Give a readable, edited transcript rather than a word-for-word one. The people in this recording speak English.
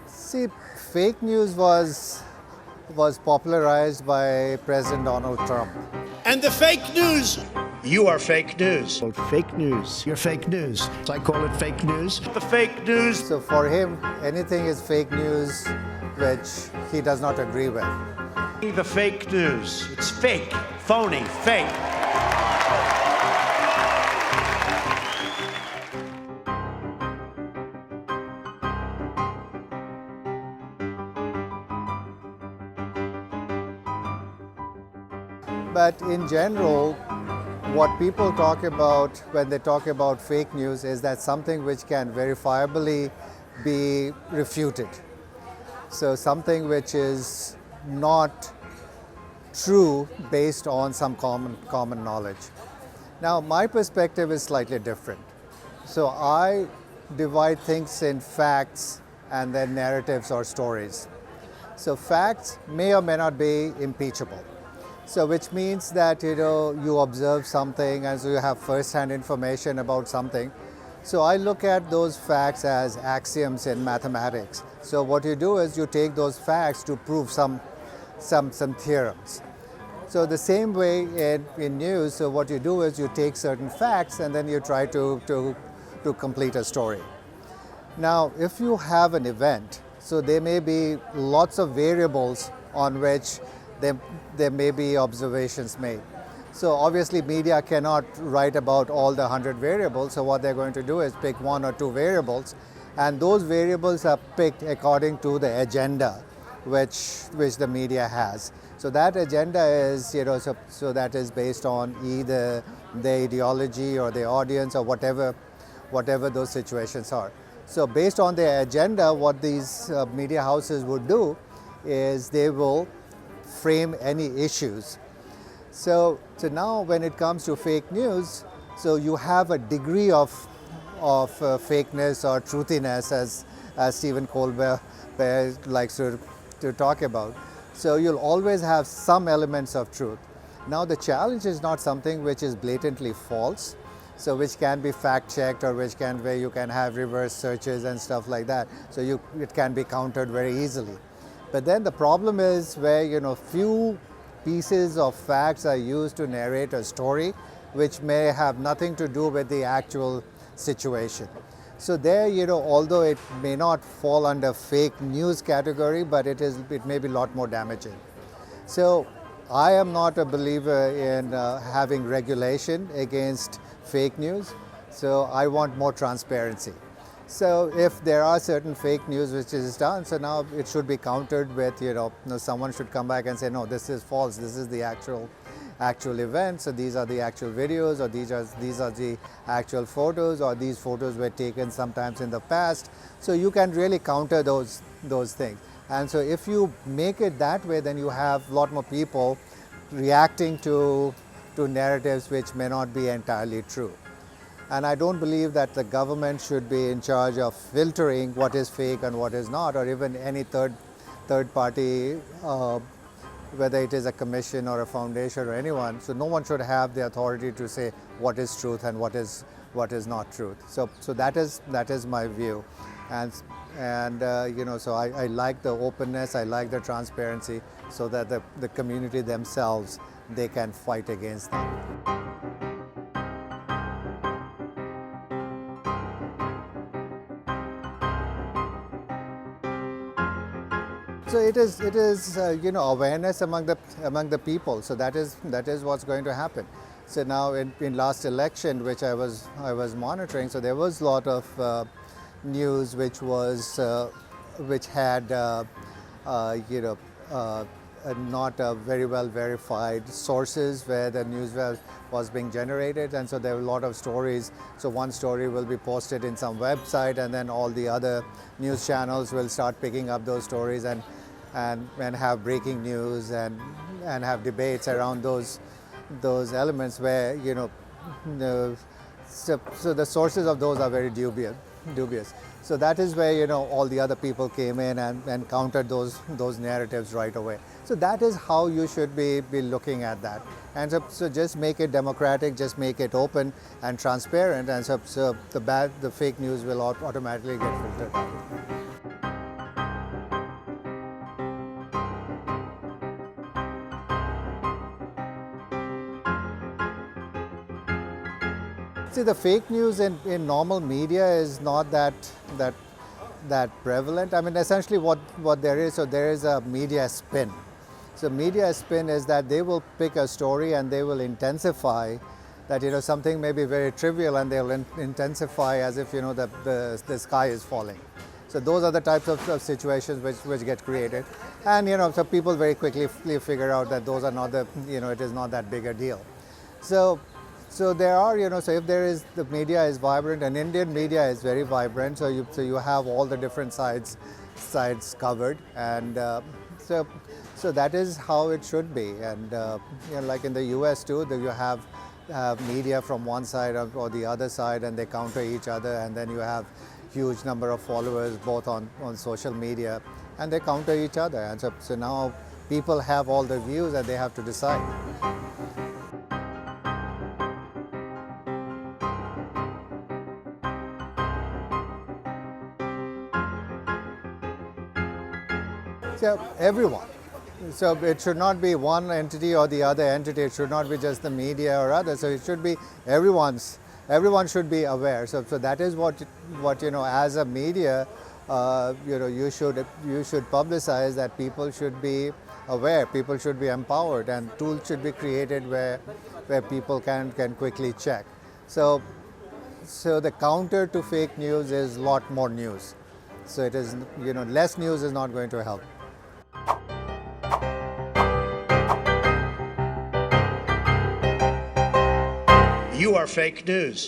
See, fake news was popularized by President Donald Trump. And the fake news. You are fake news. Fake news. You're fake news. I call it fake news. The fake news. So for him, anything is fake news which he does not agree with. The fake news. It's fake, phony, fake. But in general, what people talk about when they talk about fake news is that something which can verifiably be refuted. So something which is not true based on some common knowledge. Now, my perspective is slightly different. So I divide things in facts and then narratives or stories. So facts may or may not be impeachable. So which means that you observe something and so you have first-hand information about something. So I look at those facts as axioms in mathematics. So what you do is you take those facts to prove some theorems. So the same way in news, so what you do is you take certain facts and then you try to complete a story. Now, if you have an event, so there may be lots of variables on which there may be observations made. So obviously media cannot write about all the 100 variables, so what they're going to do is pick one or two variables, and those variables are picked according to the agenda which the media has. So that agenda is, so that is based on either the ideology or the audience or whatever those situations are. So based on their agenda, what these media houses would do is they will frame any issues. So now when it comes to fake news, so you have a degree of fakeness or truthiness, as Stephen Colbert likes to talk about. So you'll always have some elements of truth. Now the challenge is not something which is blatantly false, so which can be fact-checked or where you can have reverse searches and stuff like that. So it can be countered very easily. But then the problem is where few pieces of facts are used to narrate a story which may have nothing to do with the actual situation. So there, although it may not fall under fake news category, but it may be a lot more damaging. So I am not a believer in having regulation against fake news. So I want more transparency. So if there are certain fake news which is done, so now it should be countered with, someone should come back and say, no, this is false, this is the actual event, so these are the actual videos, or these are the actual photos, or these photos were taken sometimes in the past. So you can really counter those things. And so if you make it that way, then you have a lot more people reacting to narratives which may not be entirely true. And I don't believe that the government should be in charge of filtering what is fake and what is not, or even any third party, whether it is a commission or a foundation or anyone. So no one should have the authority to say what is truth and what is not truth. So that is my view, and so I like the openness, I like the transparency, so that the community themselves, they can fight against that. So it is awareness among the people. So that is what's going to happen. So now in last election, which I was monitoring, so there was a lot of news which had not very well verified sources where the news was being generated, and so there were a lot of stories. So one story will be posted in some website, and then all the other news channels will start picking up those stories and have breaking news and have debates around those elements where so the sources of those are very dubious. So that is where all the other people came in and countered those narratives right away. So that is how you should be looking at that. And so just make it democratic, just make it open and transparent, and so the fake news will automatically get filtered out. See, the fake news in normal media is not that prevalent. I mean, essentially what there is, so there is a media spin. So media spin is that they will pick a story and they will intensify that, something may be very trivial and they'll intensify as if, the sky is falling. So those are the types of situations which get created. And, so people very quickly figure out that those are not it is not that big a deal. So there are, so if the media is vibrant, and Indian media is very vibrant, so you have all the different sides covered, and so that is how it should be. And like in the US too, you have media from one side or the other side, and they counter each other, and then you have huge number of followers both on social media, and they counter each other. And so now people have all the views and they have to decide. So everyone. So it should not be one entity or the other entity. It should not be just the media or others. So it should be everyone should be aware. So that is what as a media, you should publicize that people should be aware, people should be empowered, and tools should be created where people can quickly check. So the counter to fake news is a lot more news. So it is, less news is not going to help. You are fake news.